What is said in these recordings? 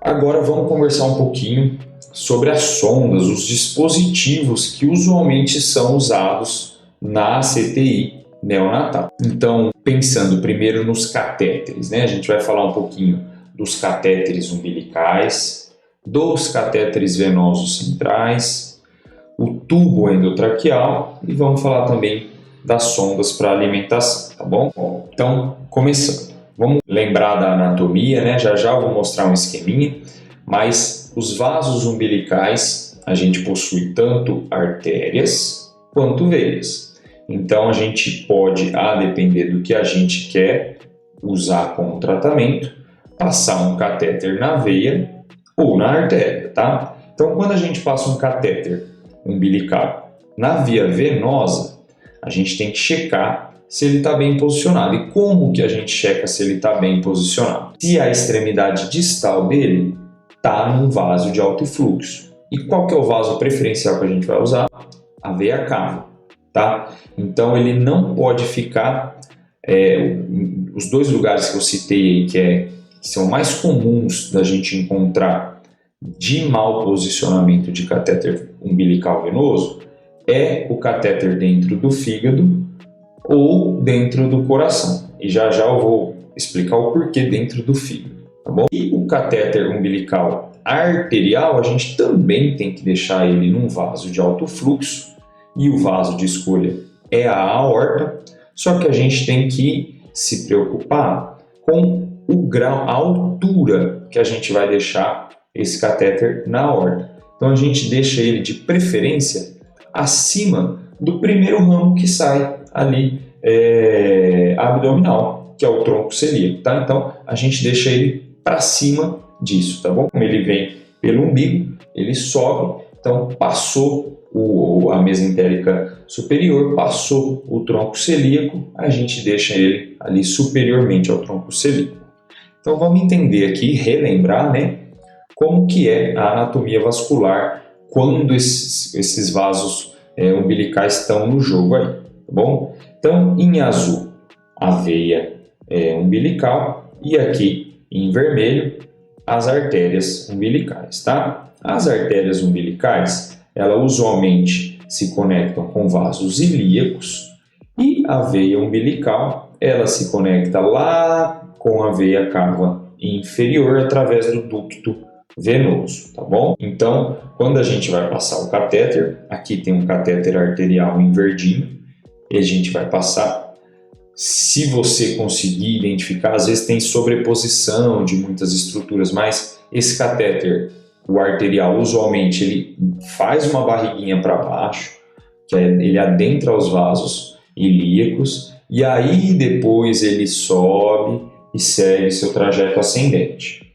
Agora vamos conversar um pouquinho sobre as sondas, os dispositivos que usualmente são usados na CTI neonatal. Então, pensando primeiro nos catéteres, né? A gente vai falar um pouquinho dos catéteres umbilicais, dos catéteres venosos centrais, o tubo endotraqueal e vamos falar também das sondas para alimentação, tá bom? Então, começando. Vamos lembrar da anatomia, né? Já já eu vou mostrar um esqueminha, mas os vasos umbilicais, a gente possui tanto artérias quanto veias. Então, a gente pode, a depender do que a gente quer usar como tratamento, passar um catéter na veia ou na artéria, tá? Então, quando a gente passa um catéter umbilical na via venosa, a gente tem que checar se ele está bem posicionado. E como que a gente checa se ele está bem posicionado? Se a extremidade distal dele está num vaso de alto fluxo. E qual que é o vaso preferencial que a gente vai usar? A veia cava, tá? Então ele não pode ficar... os dois lugares que eu citei aí, que são mais comuns da gente encontrar de mau posicionamento de catéter umbilical venoso, é o catéter dentro do fígado ou dentro do coração. E já já eu vou explicar o porquê dentro do fígado, tá bom? E o catéter umbilical arterial, a gente também tem que deixar ele num vaso de alto fluxo, e o vaso de escolha é a aorta, só que a gente tem que se preocupar com o grau, a altura que a gente vai deixar esse catéter na aorta. Então a gente deixa ele de preferência acima do primeiro ramo que sai ali abdominal, que é o tronco celíaco, tá? Então a gente deixa ele para cima disso, tá bom? Como ele vem pelo umbigo, ele sobe, então passou a mesentérica superior, passou o tronco celíaco, a gente deixa ele ali superiormente ao tronco celíaco. Então vamos entender aqui, relembrar, né, como que é a anatomia vascular quando esses vasos umbilicais estão no jogo aí, tá bom? Então, em azul, a veia umbilical e aqui em vermelho, as artérias umbilicais, tá? As artérias umbilicais, elas usualmente se conectam com vasos ilíacos e a veia umbilical, ela se conecta lá com a veia cava inferior através do ducto venoso, tá bom? Então, quando a gente vai passar o catéter, aqui tem um catéter arterial em verdinho, e a gente vai passar. Se você conseguir identificar, às vezes tem sobreposição de muitas estruturas, mas esse catéter, o arterial, usualmente ele faz uma barriguinha para baixo, ele adentra os vasos ilíacos, e aí depois ele sobe e segue seu trajeto ascendente.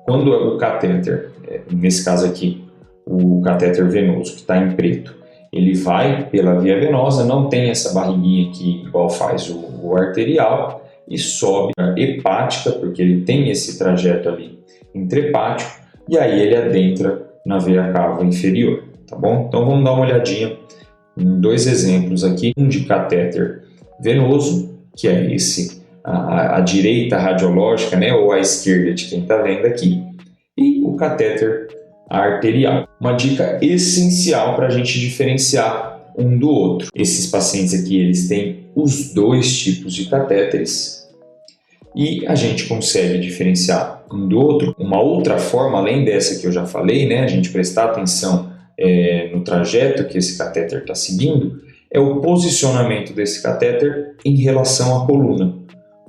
Quando o catéter, nesse caso aqui, o catéter venoso, que está em preto, ele vai pela via venosa, não tem essa barriguinha aqui igual faz o arterial, e sobe a hepática, porque ele tem esse trajeto ali intrahepático, e aí ele adentra na veia cava inferior, tá bom? Então vamos dar uma olhadinha em dois exemplos aqui, um de catéter venoso, que é esse, a direita radiológica, né, ou a esquerda de quem está vendo aqui, e o catéter arterial. Uma dica essencial para a gente diferenciar um do outro. Esses pacientes aqui, eles têm os dois tipos de catéteres e a gente consegue diferenciar um do outro. Uma outra forma, além dessa que eu já falei, né, a gente prestar atenção no trajeto que esse catéter está seguindo, é o posicionamento desse catéter em relação à coluna.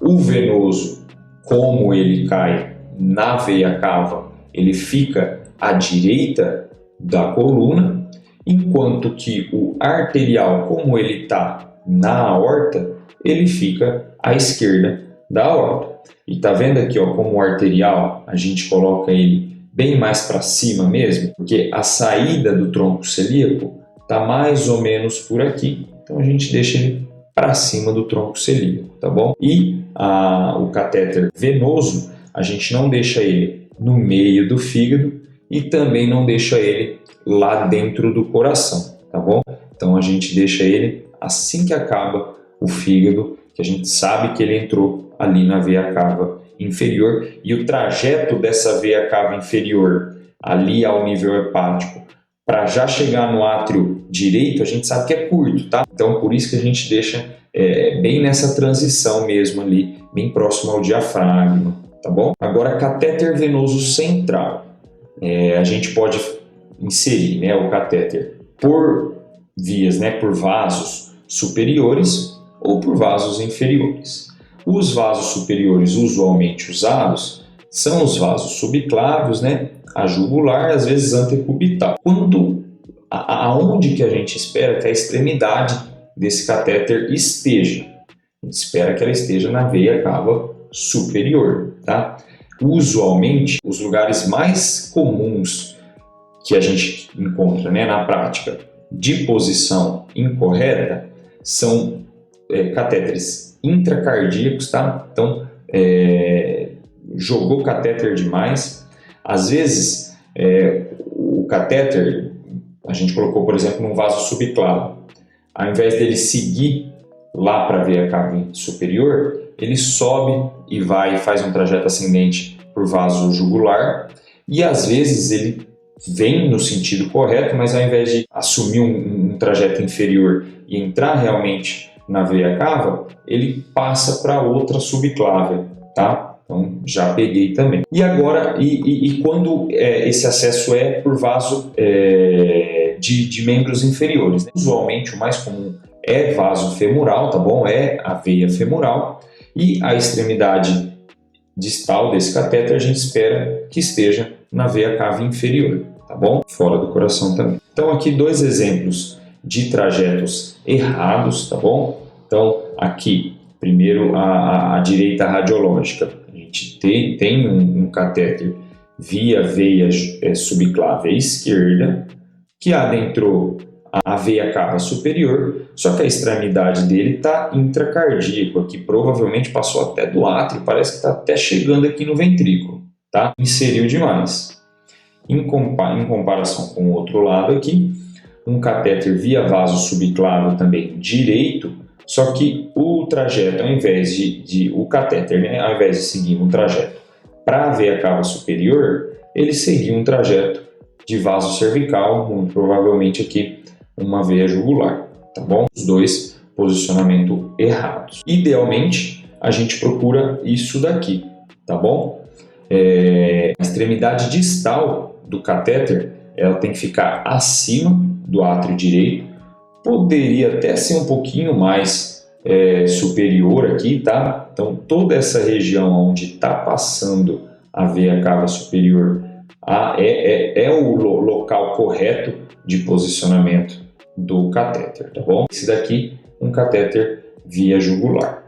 O venoso, como ele cai na veia cava, ele fica à direita da coluna, enquanto que o arterial, como ele está na aorta, ele fica à esquerda da aorta. E tá vendo aqui, ó, como o arterial, a gente coloca ele bem mais para cima mesmo, porque a saída do tronco celíaco está mais ou menos por aqui. Então a gente deixa ele para cima do tronco celíaco, tá bom? E o catéter venoso, a gente não deixa ele no meio do fígado e também não deixa ele lá dentro do coração, tá bom? Então a gente deixa ele assim que acaba o fígado que a gente sabe que ele entrou ali na veia cava inferior, e o trajeto dessa veia cava inferior ali ao nível hepático para já chegar no átrio direito, a gente sabe que é curto, tá? Então por isso que a gente deixa bem nessa transição mesmo ali, bem próximo ao diafragma, tá bom? Agora, catéter venoso central. A gente pode inserir, né, o catéter por vias, né, por vasos superiores ou por vasos inferiores. Os vasos superiores usualmente usados são os vasos subclávios, né, a jugular, às vezes antecubital. Aonde que a gente espera que a extremidade desse catéter esteja? A gente espera que ela esteja na veia cava superior, tá? Usualmente, os lugares mais comuns que a gente encontra, né, na prática de posição incorreta são catéteres intracardíacos, tá? Então, jogou catéter demais. Às vezes, o catéter, a gente colocou, por exemplo, num vaso subclavo. Ao invés dele seguir lá para a veia cava superior, ele sobe e faz um trajeto ascendente por vaso jugular, e às vezes ele vem no sentido correto, mas ao invés de assumir um trajeto inferior e entrar realmente na veia cava, ele passa para outra subclávia, tá? Então já peguei também. E agora, quando esse acesso é por vaso de membros inferiores, né? Usualmente o mais comum é vaso femoral, tá bom? É a veia femoral, e a extremidade distal desse catéter a gente espera que esteja na veia cava inferior, tá bom? Fora do coração também. Então aqui 2 exemplos de trajetos errados, tá bom? Então aqui, primeiro a direita radiológica, a gente tem um catéter via veia subclávia esquerda, que adentrou a veia cava superior, só que a extremidade dele está intracardíaco aqui, provavelmente passou até do átrio, parece que está até chegando aqui no ventrículo, tá? Inseriu demais. Em comparação com o outro lado aqui, um catéter via vaso subclávio também direito, só que o trajeto, ao invés o catéter, né, ao invés de seguir um trajeto para a veia cava superior, ele seguiu um trajeto de vaso cervical, muito provavelmente aqui uma veia jugular, tá bom? Os 2 posicionamentos errados. Idealmente, a gente procura isso daqui, tá bom? A extremidade distal do catéter, ela tem que ficar acima do átrio direito, poderia até ser um pouquinho mais superior aqui, tá? Então, toda essa região onde está passando a veia cava superior é o local correto de posicionamento do catéter, tá bom? Esse daqui, um catéter via jugular.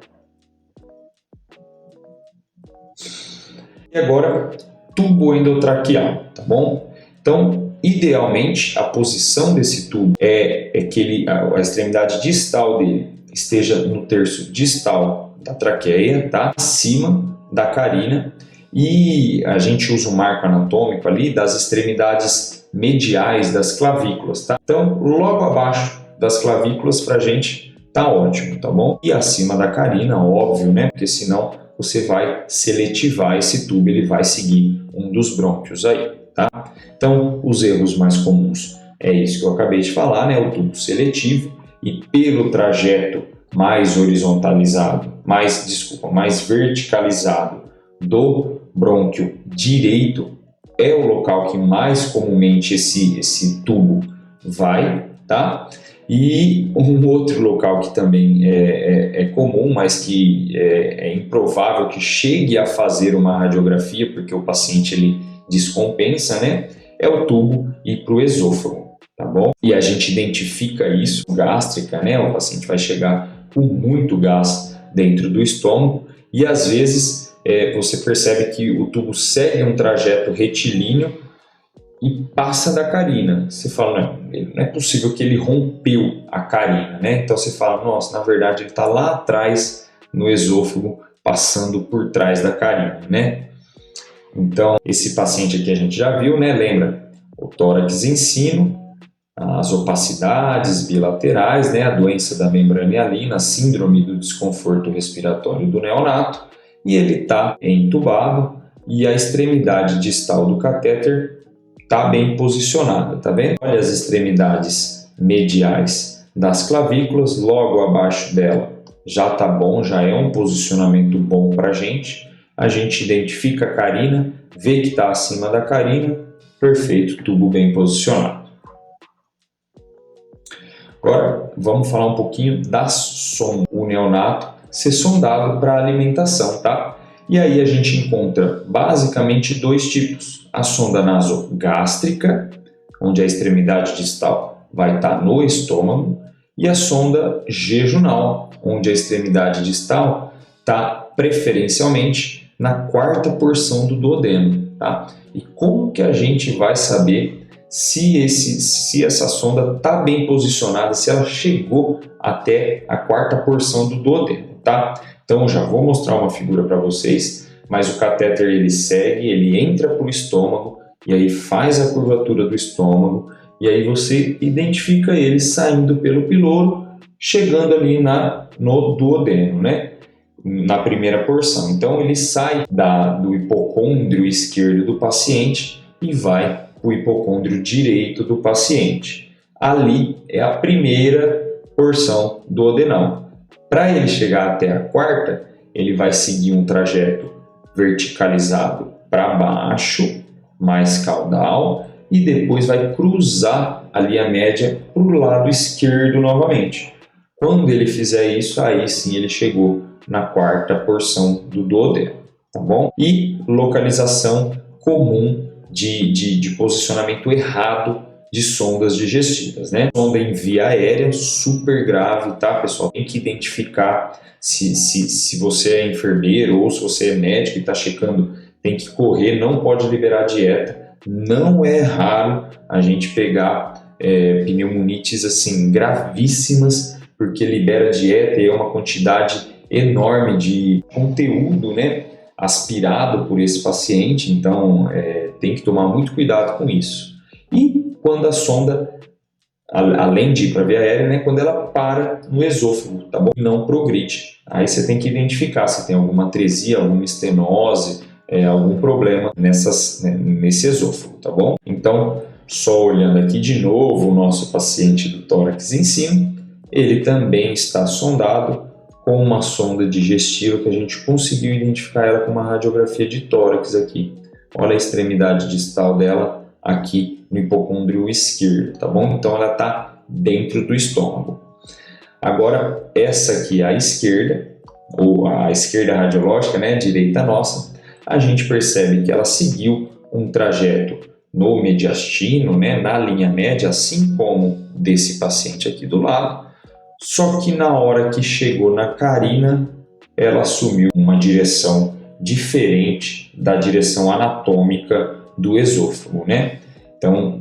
E agora, tubo endotraqueal, tá bom? Então, idealmente, a posição desse tubo é que a extremidade distal dele esteja no terço distal da traqueia, tá? Acima da carina, e a gente usa um marco anatômico ali das extremidades mediais das clavículas, tá? Então, logo abaixo das clavículas pra gente tá ótimo, tá bom? E acima da carina, óbvio, né? Porque senão você vai seletivar esse tubo, ele vai seguir um dos brônquios aí, tá? Então, os erros mais comuns é isso que eu acabei de falar, né? O tubo seletivo, e pelo trajeto mais horizontalizado, mais verticalizado do brônquio direito, é o local que mais comumente esse tubo vai, tá? E um outro local que também é comum, mas que é improvável que chegue a fazer uma radiografia, porque o paciente ele descompensa, né? É o tubo ir para o esôfago, tá bom? E a gente identifica isso, gástrica, né? O paciente vai chegar com muito gás dentro do estômago, e às vezes você percebe que o tubo segue um trajeto retilíneo e passa da carina. Você fala, não é possível que ele rompeu a carina, né? Então você fala, nossa, na verdade ele está lá atrás no esôfago, passando por trás da carina, né? Então esse paciente aqui a gente já viu, né? Lembra? O tórax em sino, as opacidades bilaterais, né, a doença da membrana hialina, a síndrome do desconforto respiratório do neonato, e ele está entubado e a extremidade distal do catéter está bem posicionada, tá vendo? Olha as extremidades mediais das clavículas, logo abaixo dela já está bom, já é um posicionamento bom para a gente identifica a carina, vê que está acima da carina, perfeito, tubo bem posicionado. Agora vamos falar um pouquinho da sonda. O neonato ser sondado para alimentação, tá? E aí a gente encontra basicamente dois tipos. A sonda nasogástrica, onde a extremidade distal vai estar no estômago, e a sonda jejunal, onde a extremidade distal está preferencialmente na quarta porção do duodeno, tá? E como que a gente vai saber se essa sonda está bem posicionada, se ela chegou até a quarta porção do duodeno, tá? Então eu já vou mostrar uma figura para vocês, mas o catéter ele segue, ele entra para o estômago e aí faz a curvatura do estômago e aí você identifica ele saindo pelo piloro, chegando ali no duodeno, né? Na primeira porção. Então ele sai do hipocôndrio esquerdo do paciente e vai para o hipocôndrio direito do paciente. Ali é a primeira porção duodenal. Para ele chegar até a quarta, ele vai seguir um trajeto verticalizado para baixo, mais caudal, e depois vai cruzar a linha média para o lado esquerdo novamente. Quando ele fizer isso, aí sim ele chegou na quarta porção do duodeno, tá bom? E localização comum de posicionamento errado de sondas digestivas, né? Sonda em via aérea, super grave, tá, pessoal? Tem que identificar se você é enfermeiro ou se você é médico e está checando, tem que correr, não pode liberar dieta. Não é raro a gente pegar pneumonites assim gravíssimas, porque libera dieta e é uma quantidade enorme de conteúdo, né, aspirado por esse paciente, então tem que tomar muito cuidado com isso. E quando a sonda, além de ir para a via aérea, né, quando ela para no esôfago, tá bom? Não progride. Aí você tem que identificar se tem alguma atresia, alguma estenose, algum problema nesse esôfago, tá bom? Então, só olhando aqui de novo o nosso paciente do tórax em cima, ele também está sondado com uma sonda digestiva que a gente conseguiu identificar ela com uma radiografia de tórax aqui. Olha a extremidade distal dela aqui no hipocôndrio esquerdo, tá bom? Então ela está dentro do estômago. Agora essa aqui é a esquerda, ou a esquerda radiológica, né, a direita nossa, a gente percebe que ela seguiu um trajeto no mediastino, né, na linha média, assim como desse paciente aqui do lado, só que na hora que chegou na carina, ela assumiu uma direção diferente da direção anatômica do esôfago, né? Então,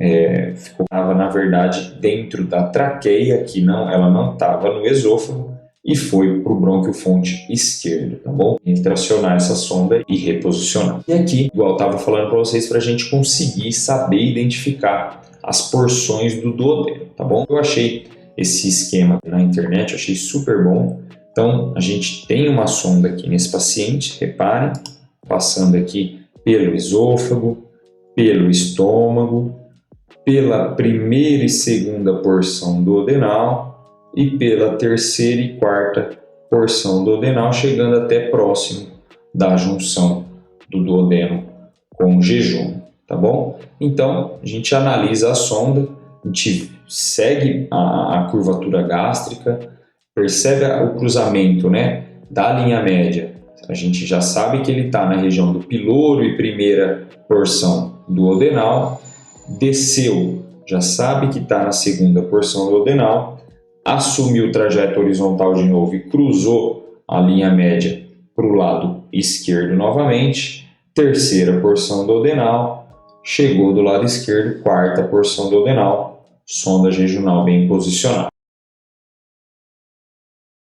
ficava na verdade dentro da traqueia, que ela não estava no esôfago, e foi para o brônquio fonte esquerdo, tá bom? Tem que tracionar essa sonda e reposicionar. E aqui, igual eu estava falando para vocês, para a gente conseguir saber identificar as porções do duodeno, tá bom? Eu achei esse esquema na internet, eu achei super bom. Então, a gente tem uma sonda aqui nesse paciente, reparem, passando aqui pelo esôfago, pelo estômago, pela primeira e segunda porção duodenal e pela terceira e quarta porção duodenal, chegando até próximo da junção do duodeno com o jejum, tá bom? Então, a gente analisa a sonda, a gente segue a curvatura gástrica, percebe o cruzamento, né, da linha média. A gente já sabe que ele está na região do piloro e primeira porção duodenal, desceu, já sabe que está na segunda porção duodenal, assumiu o trajeto horizontal de novo e cruzou a linha média para o lado esquerdo novamente, terceira porção duodenal, chegou do lado esquerdo, quarta porção duodenal, sonda jejunal bem posicionada.